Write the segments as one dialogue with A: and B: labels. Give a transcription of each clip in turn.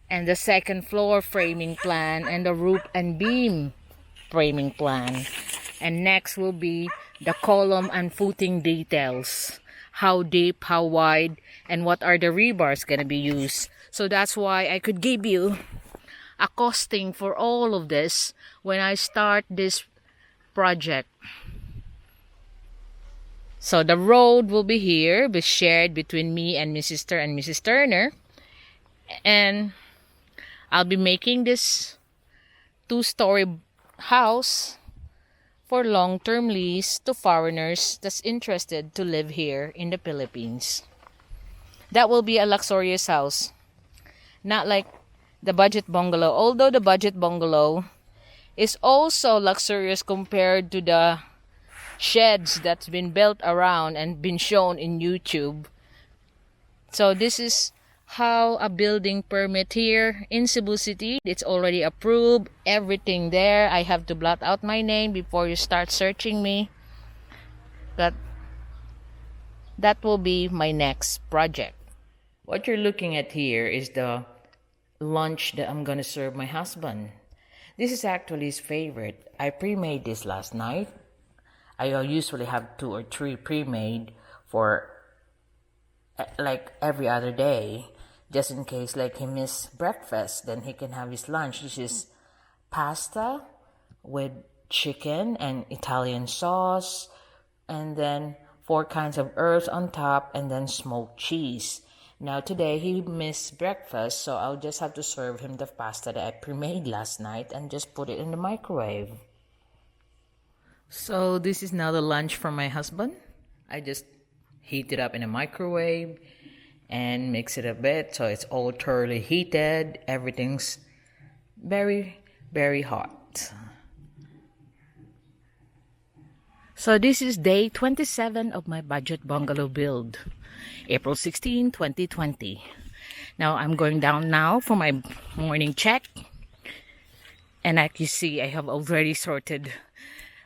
A: and the second floor framing plan, and the roof and beam framing plan. And next will be the column and footing details. How deep, how wide, and what are the rebars gonna be used. So that's why I could give you a costing for all of this when I start this project. So the road will be here, be shared between me and my sister and Mrs. Turner. And I'll be making this 2-story house for long-term lease to foreigners that's interested to live here in the Philippines. That will be a luxurious house. Not like the budget bungalow. Although the budget bungalow is also luxurious compared to the sheds that's been built around and been shown in YouTube. So this is how a building permit here in Cebu City. It's already approved. Everything there. I have to blot out my name before you start searching me. But that will be my next project. What you're looking at here is the lunch that I'm gonna serve my husband. This is actually his favorite. I pre-made this last night. I usually have 2 or 3 pre-made for like every other day, just in case like he missed breakfast, then he can have his lunch. This is pasta with chicken and Italian sauce, and then 4 kinds of herbs on top, and then smoked cheese. Now today he missed breakfast, so I'll just have to serve him the pasta that I pre-made last night and just put it in the microwave. So this is now the lunch for my husband. I just heat it up in a microwave and mix it a bit so it's all thoroughly heated. Everything's very, very hot. So this is day 27 of my budget bungalow build. April 16, 2020. Now I'm going down now for my morning check. And like you see, I have already sorted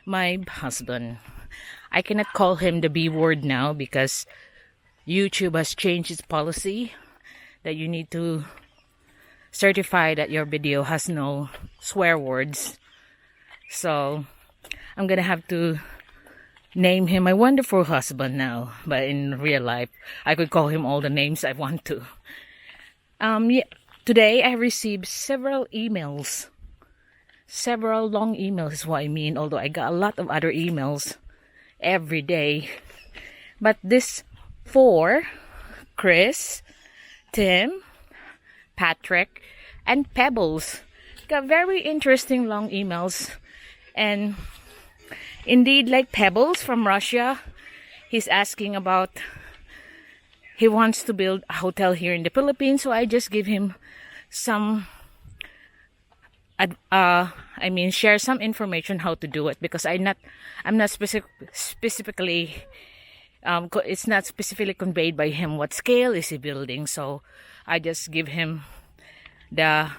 A: my husband. I cannot call him the B word now because YouTube has changed its policy that you need to certify that your video has no swear words. So I'm gonna have to name him my wonderful husband now, but in real life I could call him all the names I want to. Today I received several emails. Several long emails is what I mean, although I got a lot of other emails every day. But this 4, Chris, Tim, Patrick, and Pebbles, got very interesting long emails. And indeed, like Pebbles from Russia, he's asking about, he wants to build a hotel here in the Philippines, so I just give him some share some information how to do it, because I'm not specifically it's not specifically conveyed by him what scale is he building, so I just give him the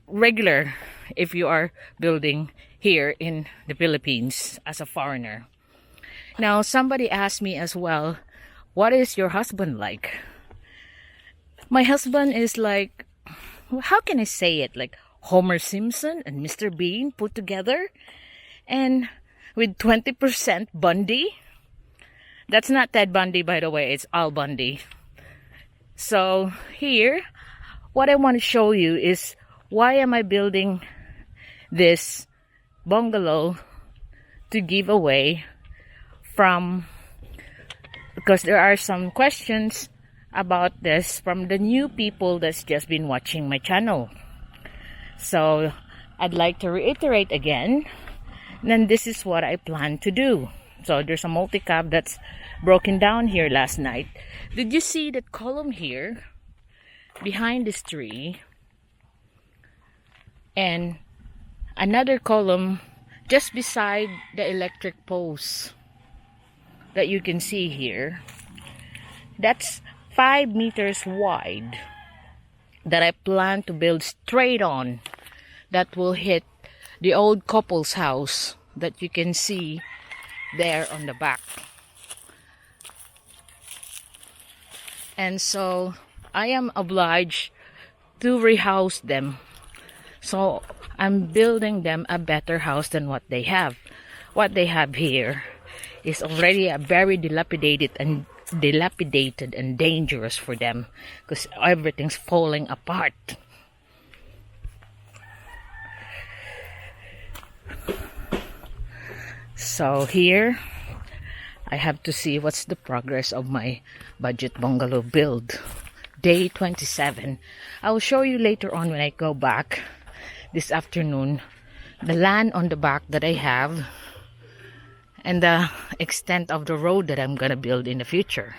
A: regular if you are building here in the Philippines as a foreigner. Now somebody asked me as well, what is your husband like? My husband is like, how can I say it, like Homer Simpson and Mr. Bean put together, and with 20% Bundy. That's not Ted Bundy, by the way, it's Al Bundy. So here, what I want to show you is why am I building this bungalow to give away from, because there are some questions about this from the new people that's just been watching my channel. So I'd like to reiterate again, then this is what I plan to do. So there's a multi-cab that's broken down here last night. Did you see that column here behind this tree, and another column just beside the electric post that you can see here? That's 5 meters wide that I plan to build straight on, that will hit the old couple's house that you can see there on the back. And so I am obliged to rehouse them. So I'm building them a better house than what they have. What they have here is already a very dilapidated and dangerous for them because everything's falling apart. So here I have to see what's the progress of my budget bungalow build. Day 27. I'll show you later on when I go back this afternoon the land on the back that I have and the extent of the road that I'm gonna build in the future.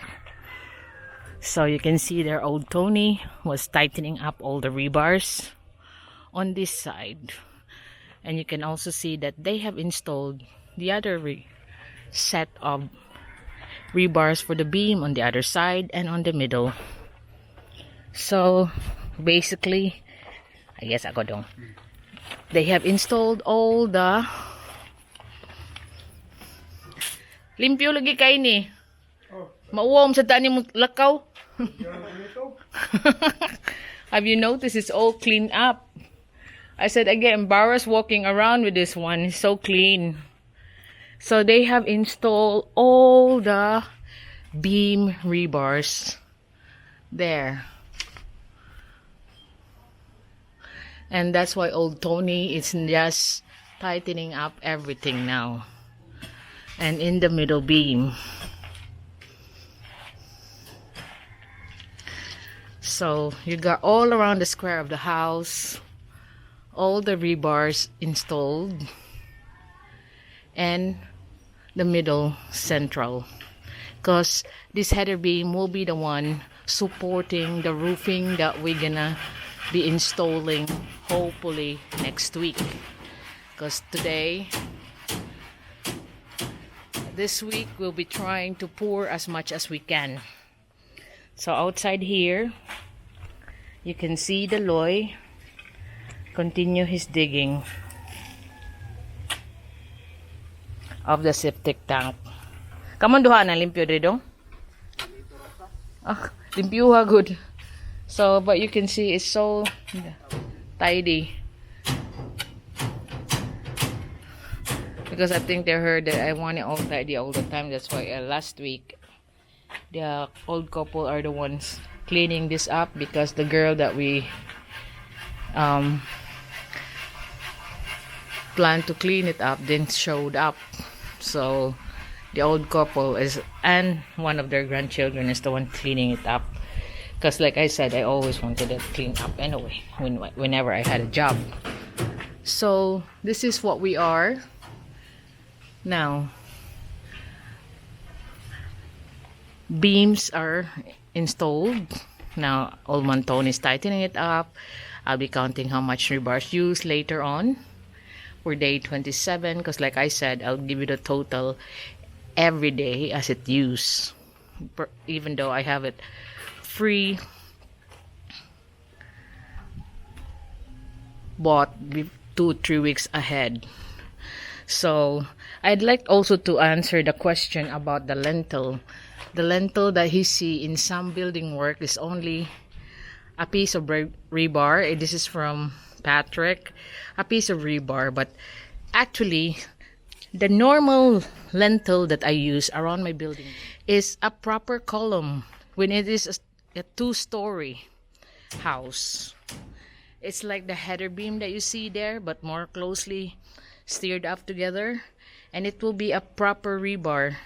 A: So you can see there old Tony was tightening up all the rebars on this side, and you can also see that they have installed the other set of rebars for the beam on the other side and on the middle. So basically, I guess I got on. They have installed all the limpyo lagi kay ni. Mauwam sa tani mo lakaw. Have you noticed it's all cleaned up? I said I get embarrassed walking around with this one. It's so clean. So they have installed all the beam rebars there. And that's why old Tony is just tightening up everything now. And in the middle beam. So you got all around the square of the house, all the rebars installed, and the middle central. Because this header beam will be the one supporting the roofing that we're gonna be installing hopefully next week. Because this week we'll be trying to pour as much as we can. So outside here you can see the Loy continue his digging of the septic tank. Kamon duha na limpyo dito? Ah, limpyo ha good. So but you can see it's so tidy. Because I think they heard that I want it all tidy all the time. That's why last week the old couple are the ones cleaning this up, because the girl that we planned to clean it up didn't showed up. So the old couple is, and one of their grandchildren is the one cleaning it up. Because like I said, I always wanted it cleaned up anyway whenever I had a job. So this is what we are now. Beams are installed. Now old man Tony is tightening it up. I'll be counting how much rebars used later on for day 27, because like I said, I'll give you the total every day as it used, even though I have it free bought 2-3 weeks ahead. So I'd like also to answer the question about the lentil. The lentil that you see in some building work is only a piece of rebar. This is from Patrick, a piece of rebar, but actually the normal lentil that I use around my building is a proper column when it is a 2-story house. It's like the header beam that you see there, but more closely steered up together, and it will be a proper rebar,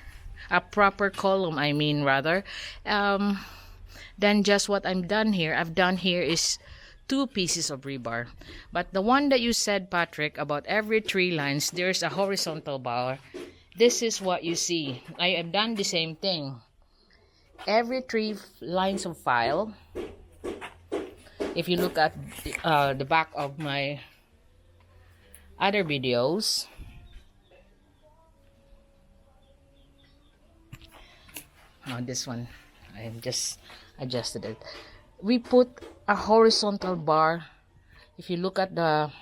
A: a proper column, I mean rather, than just what I've done here. I've done here is 2 pieces of rebar. But the one that you said, Patrick, about every 3 lines there's a horizontal bar, this is what you see. I have done the same thing. Every 3 lines of file, if you look at the back of my other videos, this one I have just adjusted it. We put a horizontal bar. If you look at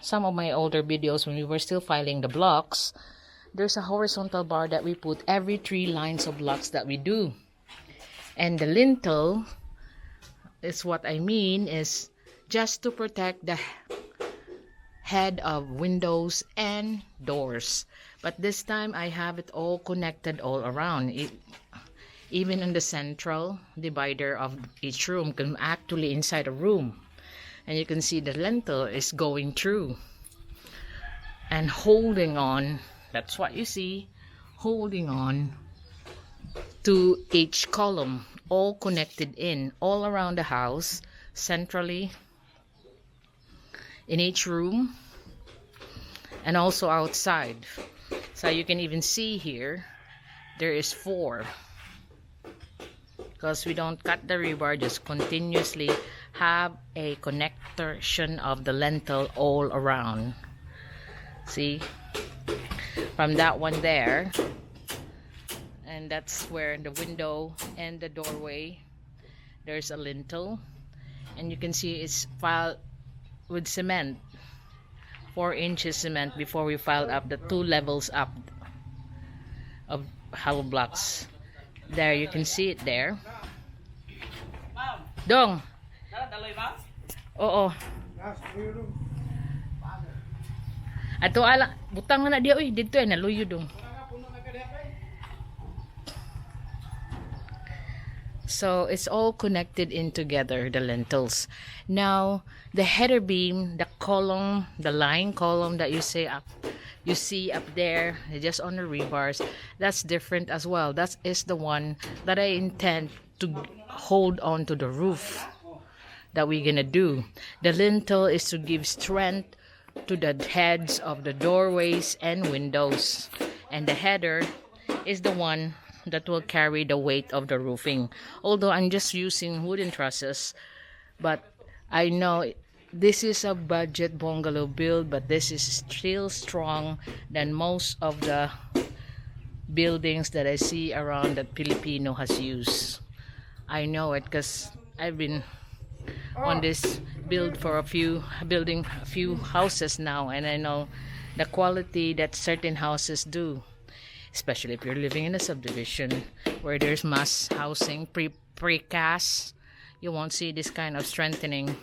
A: some of my older videos when we were still filing the blocks, there's a horizontal bar that we put every 3 lines of blocks that we do. And the lintel is what I mean is just to protect the head of windows and doors. But this time I have it all connected all around. Even in the central divider of each room, can actually inside a room. And you can see the lintel is going through and holding on. That's what you see, holding on to each column, all connected in all around the house, centrally in each room and also outside. So you can even see here there is 4, because we don't cut the rebar, just continuously have a connection of the lintel all around. See, from that one there, and that's where the window and the doorway, there's a lintel, and you can see it's filed with cement, 4 inches cement, before we filed up the 2 levels up of hollow blocks. There, you can see it there. Dong. Oo. Ato ala butang na dia oy dito ay naluyo dong. So it's all connected in together, the lintels. Now the header beam, the column, the line column that you see up there, just on the rebars, that's different as well. That is the one that I intend to hold on to the roof that we're gonna do. The lintel is to give strength to the heads of the doorways and windows, and the header is the one that will carry the weight of the roofing. Although I'm just using wooden trusses, but I know this is a budget bungalow build, but this is still strong than most of the buildings that I see around that Filipino has used. I know it because I've been on this building a few houses now, and I know the quality that certain houses do, especially if you're living in a subdivision where there's mass housing, precast. You won't see this kind of strengthening.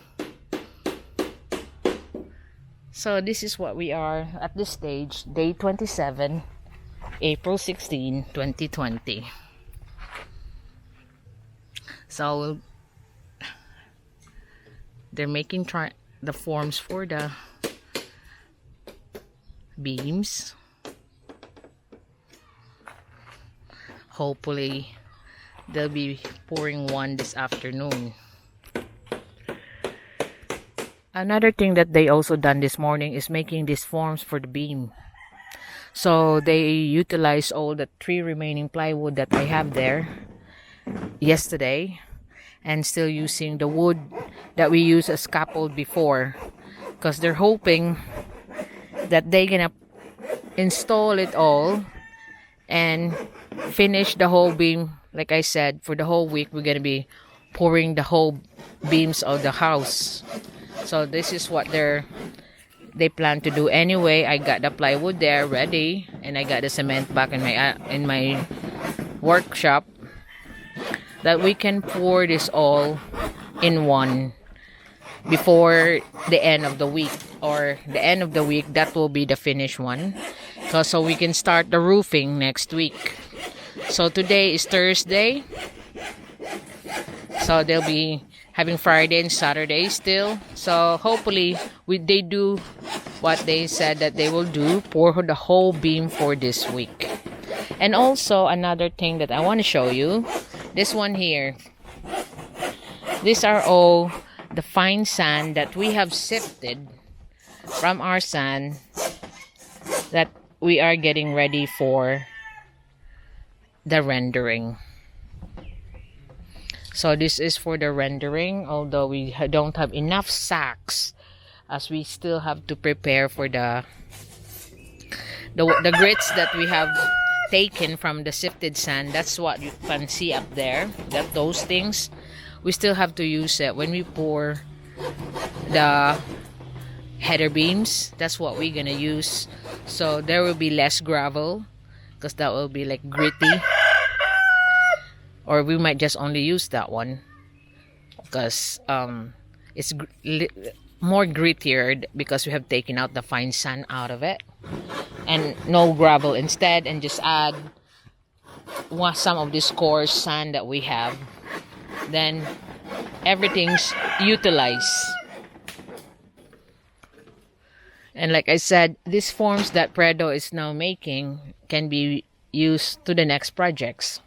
A: So this is what we are at this stage, day 27, April 16, 2020. So they're making the forms for the beams. Hopefully they'll be pouring one this afternoon. Another thing that they also done this morning is making these forms for the beam. So they utilized all the 3 remaining plywood that I have there yesterday, and still using the wood that we used as scaffold before, because they're hoping that they're gonna install it all and finish the whole beam. Like I said, for the whole week we're gonna be pouring the whole beams of the house. So this is what they plan to do. Anyway, I got the plywood there ready, and I got the cement back in my workshop, that we can pour this all in one before the end of the week, or the end of the week that will be the finished one, so we can start the roofing next week. So today is Thursday, so they'll be having Friday and Saturday still. So hopefully they do what they said that they will do, pour the whole beam for this week. And also another thing that I want to show you, this one here. These are all the fine sand that we have sifted from our sand that we are getting ready for the rendering. So this is for the rendering, although we don't have enough sacks, as we still have to prepare for the grits that we have taken from the sifted sand. That's what you can see up there, that those things we still have to use it when we pour the header beams. That's what we're gonna use. So there will be less gravel, because that will be like gritty, or we might just only use that one, because It's more grittier because we have taken out the fine sand out of it, and no gravel instead, and just add some of this coarse sand that we have. Then everything's utilized. And like I said, these forms that Predo is now making can be used to the next projects.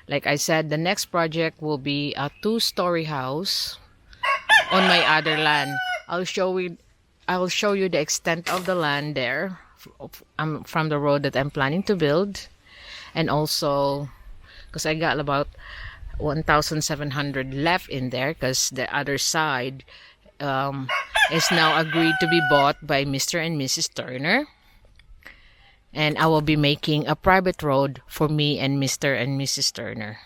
A: Like I said, the next project will be a 2-story house on my other land. I will show you the extent of the land there from the road that I'm planning to build, and also because I got about 1,700 left in there, because the other side is now agreed to be bought by Mr. and Mrs. Turner, and I will be making a private road for me and Mr. and Mrs. Turner.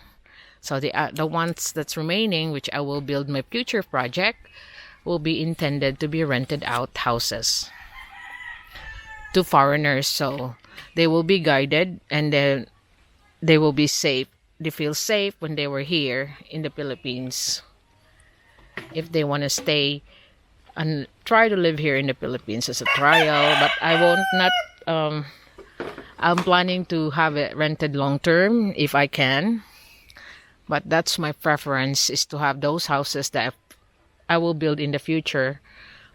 A: So the ones that's remaining, which I will build my future project, will be intended to be rented out houses to foreigners, so they will be guided, and then they will be safe. They feel safe when they were here in the Philippines, if they want to stay and try to live here in the Philippines as a trial. But I won't not I'm planning to have it rented long term if I can, but that's my preference, is to have those houses that I will build in the future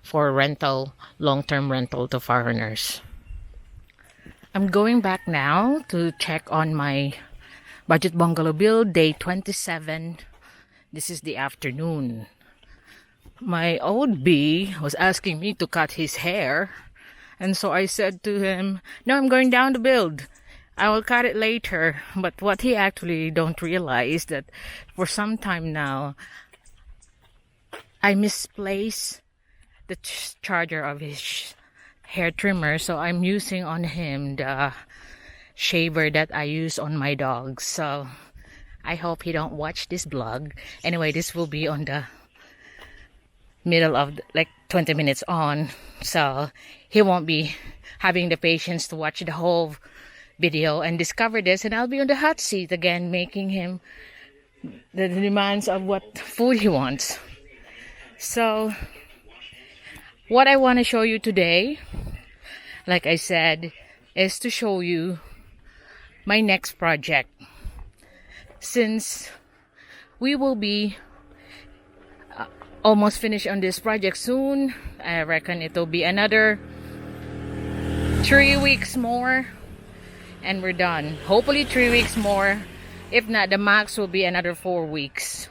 A: for rental, long-term rental to foreigners. I'm going back now to check on my budget bungalow build, day 27. This is the afternoon. My old bee was asking me to cut his hair, and so I said to him, no, I'm going down to build. I will cut it later. But what he actually don't realize, that for some time now, I misplaced the charger of his hair trimmer, so I'm using on him the shaver that I use on my dog. So I hope he don't watch this vlog. Anyway, this will be on the middle of like 20 minutes on, so he won't be having the patience to watch the whole video and discover this, and I'll be on the hot seat again, making him the demands of what food he wants. So what I want to show you today, like I said, is to show you my next project. Since we will be almost finished on this project soon, I reckon it'll be another 3 weeks more and we're done. Hopefully 3 weeks more. If not, the max will be another 4 weeks.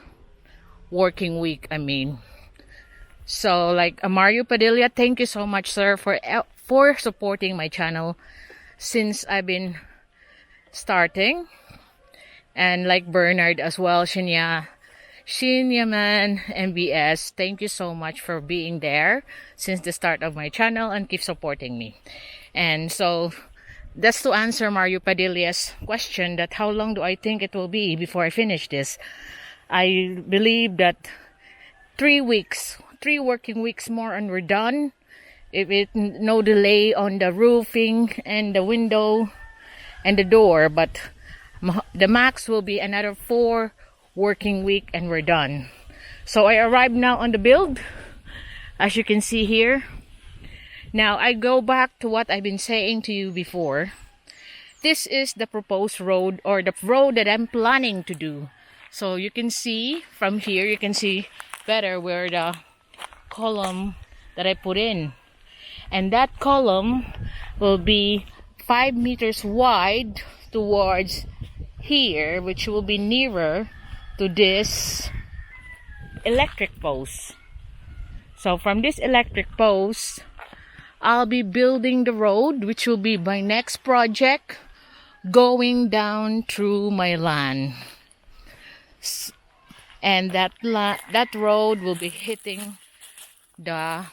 A: Working week, I mean. So, like Mario Padilla, thank you so much, sir, for supporting my channel since I've been starting. And like Bernard as well, Shinya Man, MBS, thank you so much for being there since the start of my channel and keep supporting me. And so that's to answer Mario Padilla's question, that how long do I think it will be before I finish this. I believe that 3 weeks, 3 working weeks more, and we're done. If it no delay on the roofing and the window and the door, but the max will be another 4 working week and we're done. So I arrived now on the build, as you can see here. Now I go back to what I've been saying to you before. This is the proposed road, or the road that I'm planning to do. So you can see from here, you can see better where the column that I put in. And that column will be 5 meters wide towards here, which will be nearer to this electric post. So from this electric post, I'll be building the road, which will be my next project, going down through my land. And that road will be hitting the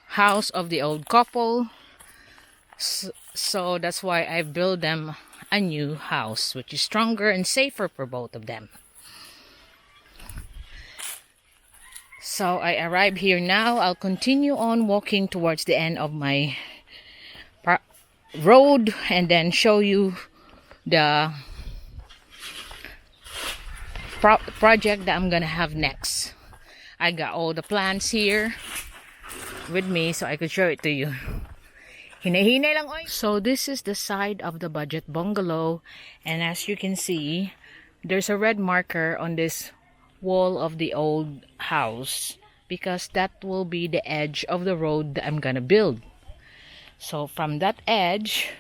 A: house of the old couple. So that's why I built them a new house, which is stronger and safer for both of them. So I arrived here now. I'll continue on walking towards the end of my road and then show you the project that I'm gonna have next. I got all the plants here with me so I could show it to you. Hinahinay lang, oy. So this is the side of the budget bungalow, and as you can see, there's a red marker on this wall of the old house because that will be the edge of the road that I'm gonna build. So from that edge,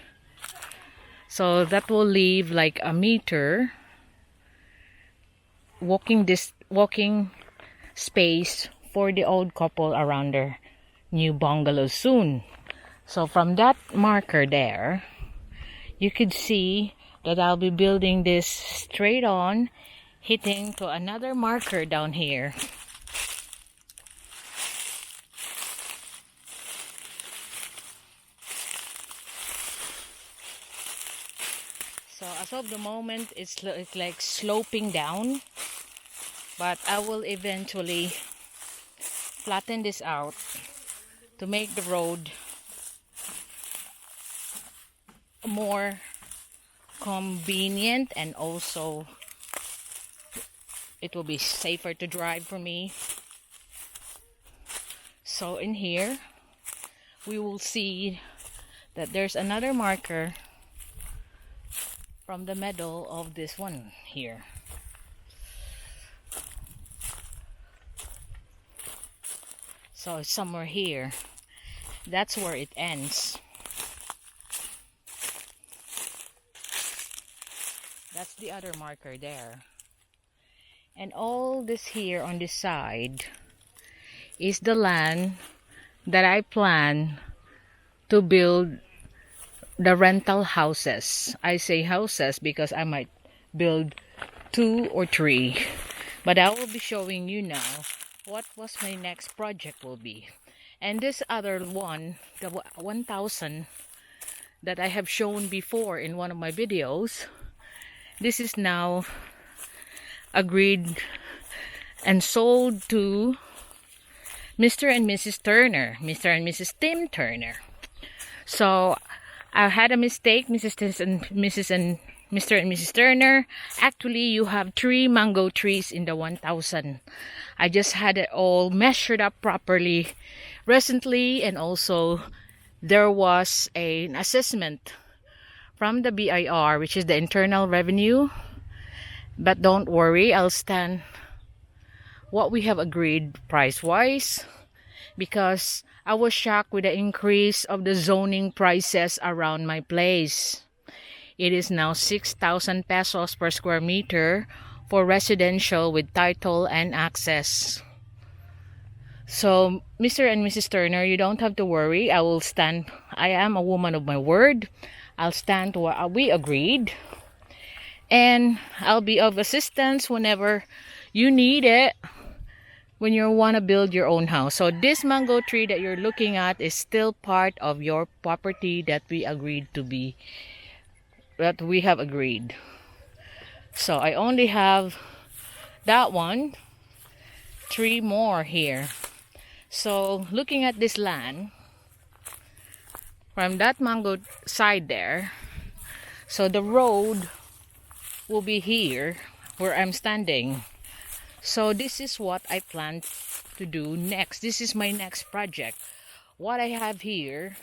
A: so that will leave like a meter walking space for the old couple around their new bungalow soon. So from that marker there, you could see that I'll be building this straight on, hitting to another marker down here. So as of the moment, it's like sloping down, but I will eventually flatten this out to make the road more convenient, and also it will be safer to drive for me. So in here we will see that there's another marker from the middle of this one here. So it's somewhere here. That's where it ends. That's the other marker there. And all this here on this side is the land that I plan to build the rental houses. I say houses because I might build 2 or 3. But I will be showing you now what was my next project will be. And this other one, the 1000 that I have shown before in one of my videos, this is now agreed and sold to Mr. and Mrs. Turner, Mr. and Mrs. Tim Turner. So I had a mistake, Mrs. and Mrs. and Mr. and Mrs. Turner. Actually, you have 3 mango trees in the 1000. I just had it all measured up properly recently, and also there was an assessment from the BIR, which is the Internal Revenue. But don't worry, I'll stand what we have agreed price-wise, because I was shocked with the increase of the zoning prices around my place. It is now 6,000 pesos per square meter for residential with title and access. So, Mr. and Mrs. Turner, you don't have to worry. I will stand. I am a woman of my word. I'll stand to what we agreed. And I'll be of assistance whenever you need it, when you want to build your own house. So this mango tree that you're looking at is still part of your property that we agreed to be, that we have agreed. So I only have that one, 3 more here. So looking at this land from that mango side there, so the road will be here where I'm standing. So this is what I plan to do next. This is my next project. What I have here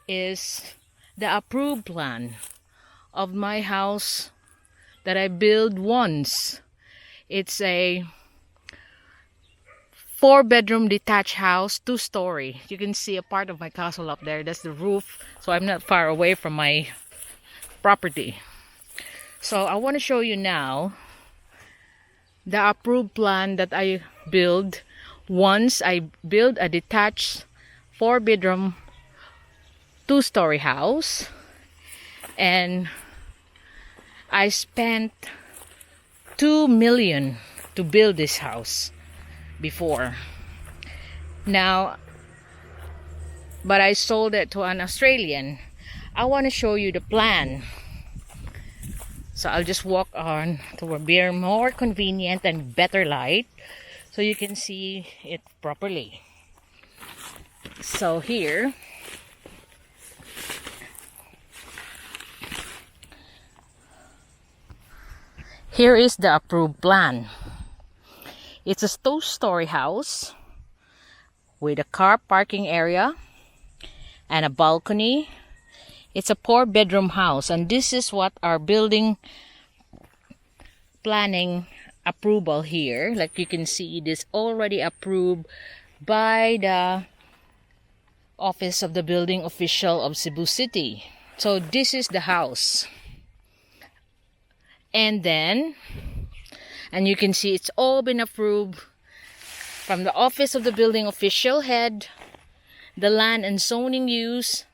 A: is the approved plan of my house that I built once. It's a 4-bedroom detached house, 2-story. You can see a part of my castle up there. That's the roof. So I'm not far away from my property. So I want to show you now the approved plan that I built once. I built a detached 4-bedroom 2-story house, and I spent 2 million to build this house before. Now, but I sold it to an Australian. I want to show you the plan. So I'll just walk on to be more convenient and better light so you can see it properly. So here is the approved plan. It's a two-story house with a car parking area and a balcony. It's a 4-bedroom house, and this is what our building planning approval here. Like you can see, it is already approved by the Office of the Building Official of Cebu City. So this is the house. And you can see it's all been approved from the Office of the Building Official Head, the Land and Zoning Use,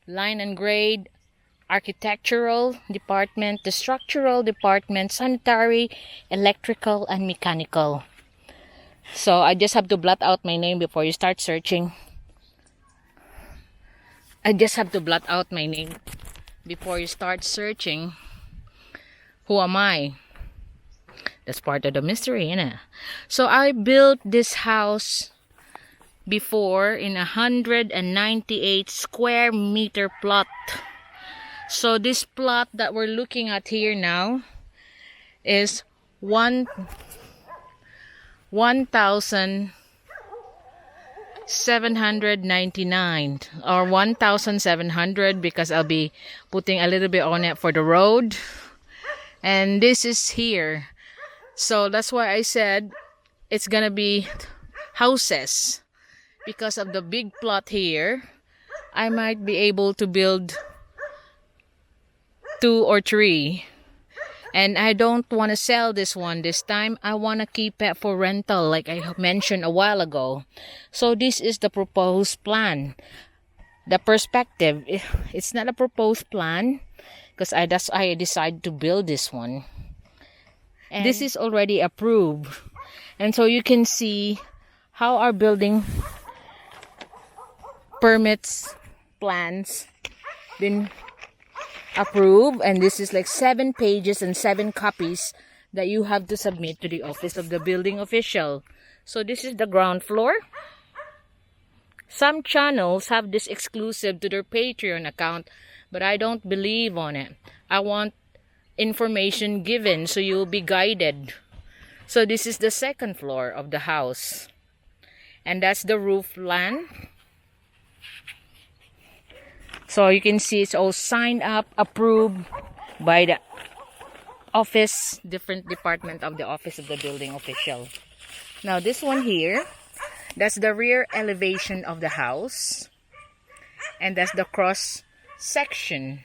A: Line and Grade, Architectural Department, the Structural Department, Sanitary, Electrical, and Mechanical. So I just have to blot out my name before you start searching. Who am I? That's part of the mystery, innit? So I built this house before in 198 square meter plot. So this plot that we're looking at here now is 1,799 or 1,700 because I'll be putting a little bit on it for the road. And this is here. So that's why I said it's gonna be houses. Because of the big plot here, I might be able to build 2 or 3. And I don't want to sell this one this time. I want to keep it for rental like I mentioned a while ago. So this is the proposed plan. The perspective, it's not a proposed plan because I decided to build this one. And this is already approved. And so you can see how our building permits, plans been approved, and this is like 7 pages and 7 copies that you have to submit to the Office of the Building Official. So this is the ground floor. Some channels have this exclusive to their Patreon account, but I don't believe on it. I want information given so you'll be guided. So this is the 2nd floor of the house, and that's the roof line. So you can see it's all signed up, approved by the office, different department of the Office of the Building Official. Now this one here, that's the rear elevation of the house. And that's the cross section.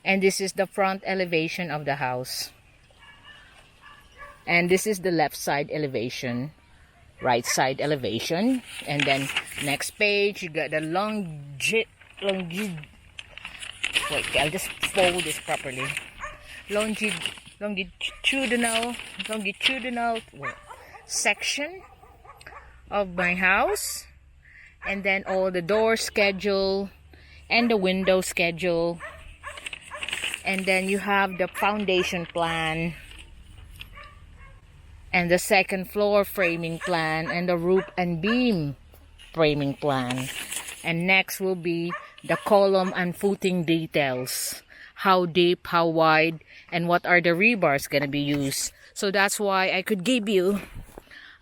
A: And this is the front elevation of the house. And this is the left side elevation, right side elevation. And then next page, you got the wait, I'll just fold this properly. Longitudinal section of my house, and then all the door schedule and the window schedule, and then you have the foundation plan and the 2nd floor framing plan and the roof and beam framing plan. And next will be the column and footing details. How deep, how wide, and what are the rebars going to be used. So that's why I could give you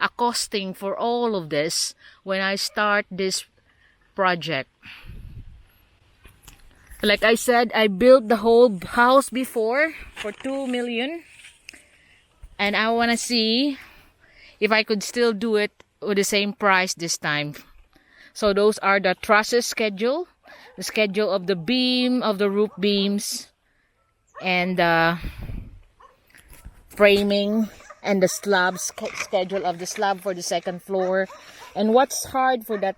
A: a costing for all of this when I start this project. Like I said, I built the whole house before for 2 million. And I want to see if I could still do it with the same price this time. So those are the trusses schedule, the schedule of the beam, of the roof beams, and the framing, and the slab schedule of the slab for the 2nd floor. And what's hard for that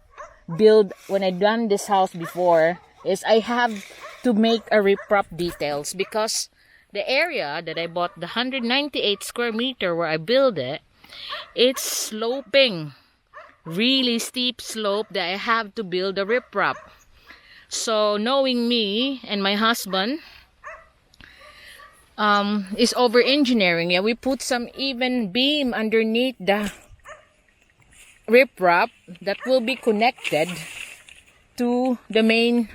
A: build when I done this house before is I have to make a riprap details because the area that I bought, the 198 square meter where I build it, it's sloping. Really steep slope that I have to build a riprap. So knowing me and my husband is over engineering. Yeah, we put some even beam underneath the riprap that will be connected to the main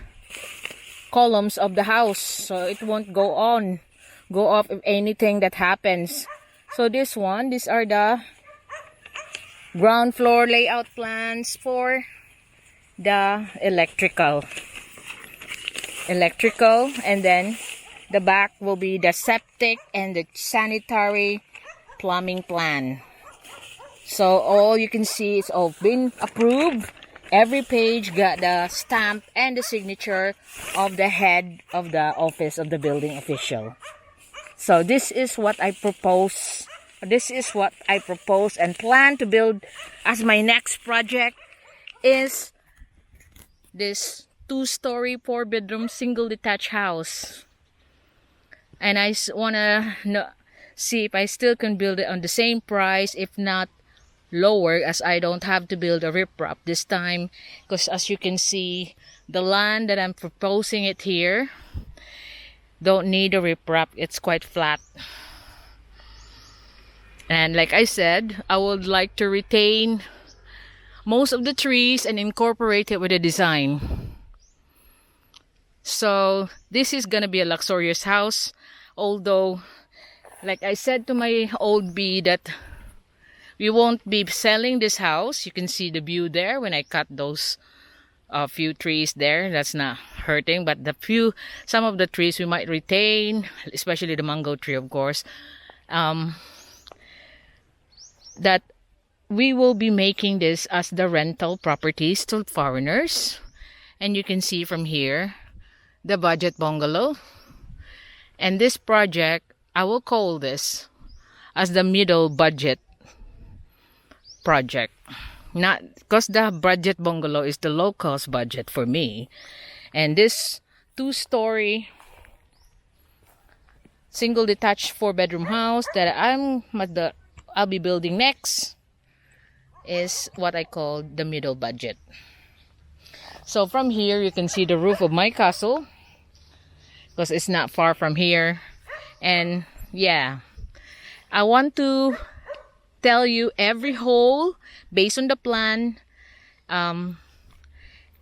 A: columns of the house, so it won't go off if anything that happens. So these are the ground floor layout plans for the electrical, and then the back will be the septic and the sanitary plumbing plan. So all you can see is all been approved. Every page got the stamp and the signature of the head of the office of the building official. So this is what I propose. This is what I propose and plan to build as my next project is this 2-story 4-bedroom single detached house. And I wanna see if I still can build it on the same price, if not lower, as I don't have to build a riprap this time, because as you can see, the land that I'm proposing it here don't need a riprap. It's quite flat, and like I said, I would like to retain most of the trees and incorporate it with a design. So this is gonna be a luxurious house, although like I said to my old bee that we won't be selling this house. You can see the view there when I cut those few trees there. That's not hurting, but some of the trees we might retain, especially the mango tree, of course. That we will be making this as the rental properties to foreigners. And you can see from here the budget bungalow. And this project, I will call this as the middle budget project. Not because the budget bungalow is the low cost budget for me, and this 2-story single detached 4-bedroom house that I'll be building next is what I call the middle budget. So from here you can see the roof of my castle because it's not far from here. And yeah, I want to tell you every hole based on the plan,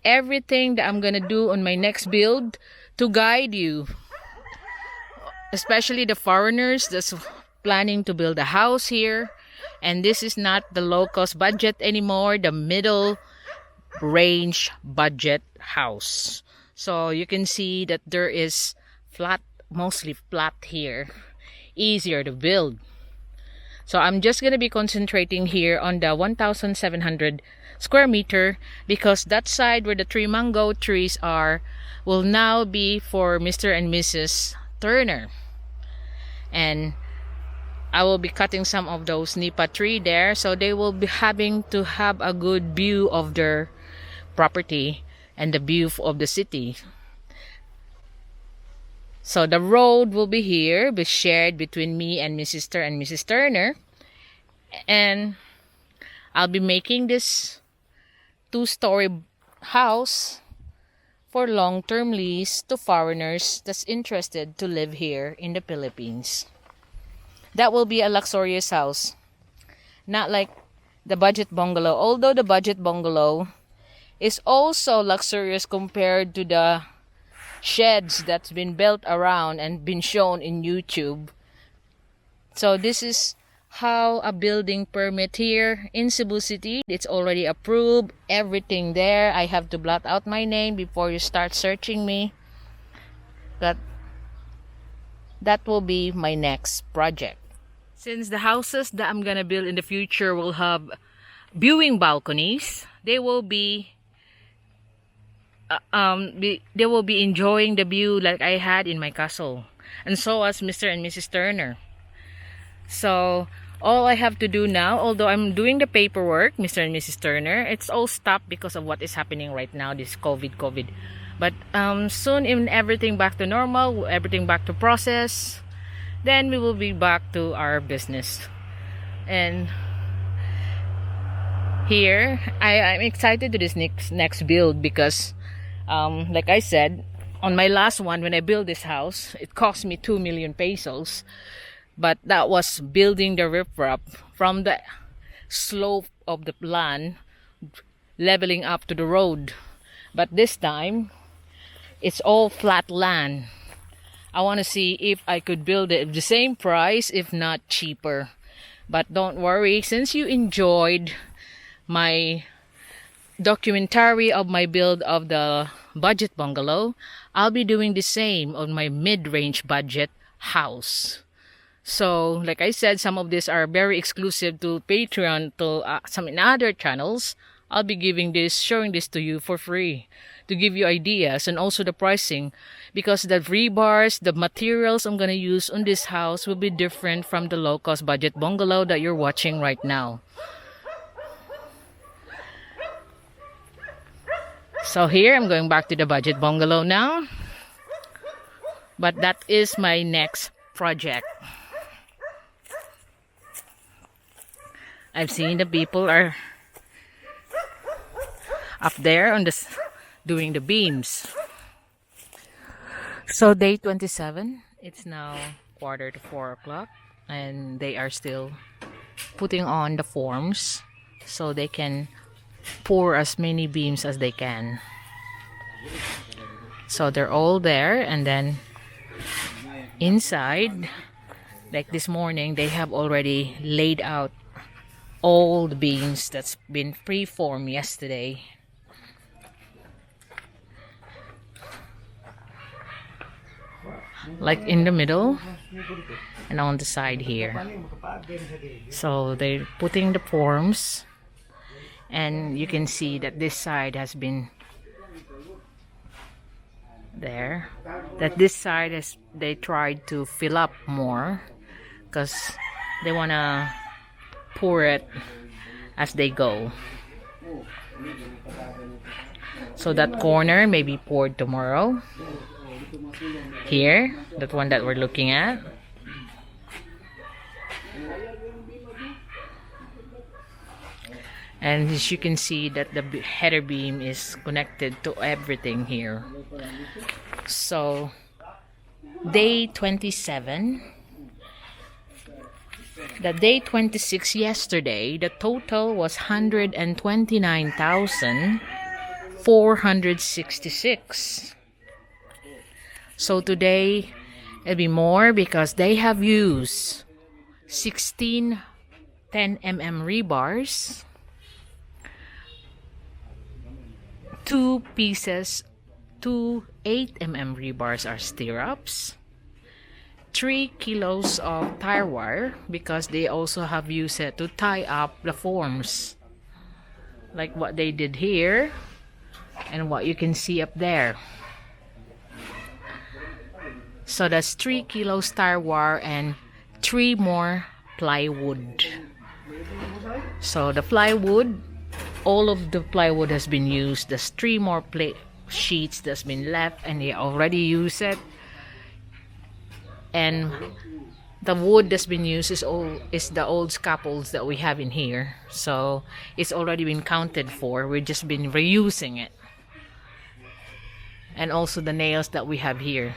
A: everything that I'm gonna do on my next build to guide you, especially the foreigners that's planning to build a house here. And this is not the low cost budget anymore, the middle range budget house. So you can see that there is mostly flat here, easier to build. So I'm just going to be concentrating here on the 1,700 square meter because that side where the 3 mango trees are will now be for Mr. and Mrs. Turner. And I will be cutting some of those nipa tree there, so they will be having to have a good view of their property and the view of the city. So the road will be here, be shared between me and Mr. and Mrs. Turner. And I'll be making this 2-story house for long-term lease to foreigners that's interested to live here in the Philippines. That will be a luxurious house. Not like the budget bungalow. Although the budget bungalow is also luxurious compared to the sheds that's been built around and been shown in YouTube. So this is how a building permit here in Cebu City. It's already approved. Everything there. I have to blot out my name before you start searching me. But that will be my next project. Since the houses that I'm gonna build in the future will have viewing balconies, they will be enjoying the view like I had in my castle, and so as Mr. and Mrs. Turner. So all I have to do now, although I'm doing the paperwork, Mr. and Mrs. Turner, it's all stopped because of what is happening right now, this COVID. But soon, even everything back to normal, everything back to process, then we will be back to our business. And here, I'm excited to this next build because like I said, on my last one, when I built this house, it cost me 2 million pesos. But that was building the riprap from the slope of the land, leveling up to the road. But this time, it's all flat land. I want to see if I could build it at the same price, if not cheaper. But don't worry, since you enjoyed my documentary of my build of the budget bungalow, I'll be doing the same on my mid-range budget house. So, like I said, some of these are very exclusive to Patreon, to some in other channels. I'll be showing this to you for free to give you ideas, and also the pricing, because the rebars, the materials I'm gonna use on this house will be different from the low-cost budget bungalow that you're watching right now. So here, I'm going back to the budget bungalow now. But that is my next project. I've seen the people are up there on this doing the beams. So day 27, it's now 3:45, and they are still putting on the forms so they can pour as many beams as they can. So they're all there, and then inside, like this morning, they have already laid out all the beams that's been pre-formed yesterday. Like in the middle and on the side here. So they're putting the forms, and you can see that this side has been there, that this side is, they tried to fill up more because they want to pour it as they go. So that corner may be poured tomorrow. Here, that one that we're looking at. And as you can see that the header beam is connected to everything here. So day 27, the day 26 yesterday, the total was 129,466. So today it'll be more because they have used 16 10mm rebars, 2 pieces, 2 8mm rebars are stirrups, 3 kilos of tire wire, because they also have used it to tie up the forms, like what they did here and what you can see up there. So that's 3 kilos tire wire and 3 more plywood. So the plywood, all of the plywood has been used. There's 3 more sheets that's been left, and they already used it. And the wood that's been used is the old scaffolds that we have in here. So it's already been counted for. We've just been reusing it. And also the nails that we have here.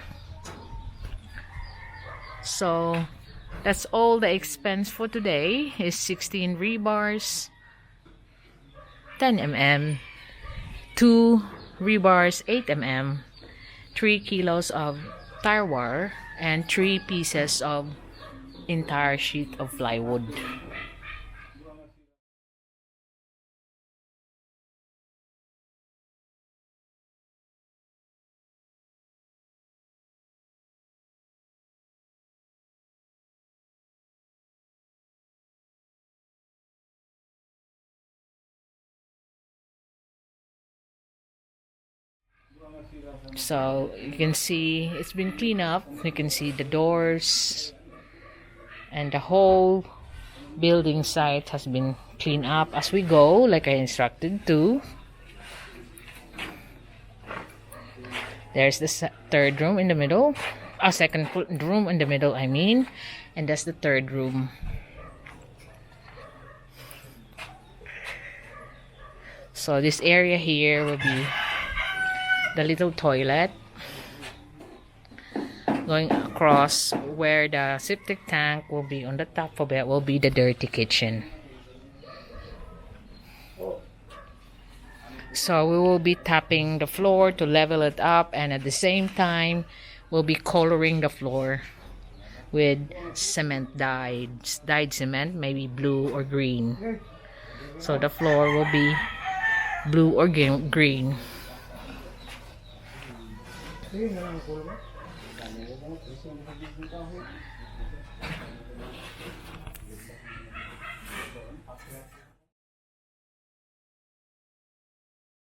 A: So that's all the expense for today is 16 rebars, 10mm, 2 rebars 8mm, 3 kilos of tire wire, and 3 pieces of entire sheet of plywood. So you can see it's been cleaned up. You can see the doors, and the whole building site has been cleaned up as we go, like I instructed to. There's the third room in the middle, a second room in the middle, I mean, and that's the third room. So this area here will be the little toilet, going across where the septic tank will be. On the top of it will be the dirty kitchen. So we will be tapping the floor to level it up, and at the same time we'll be coloring the floor with cement dyed cement, maybe blue or green. So the floor will be blue or green.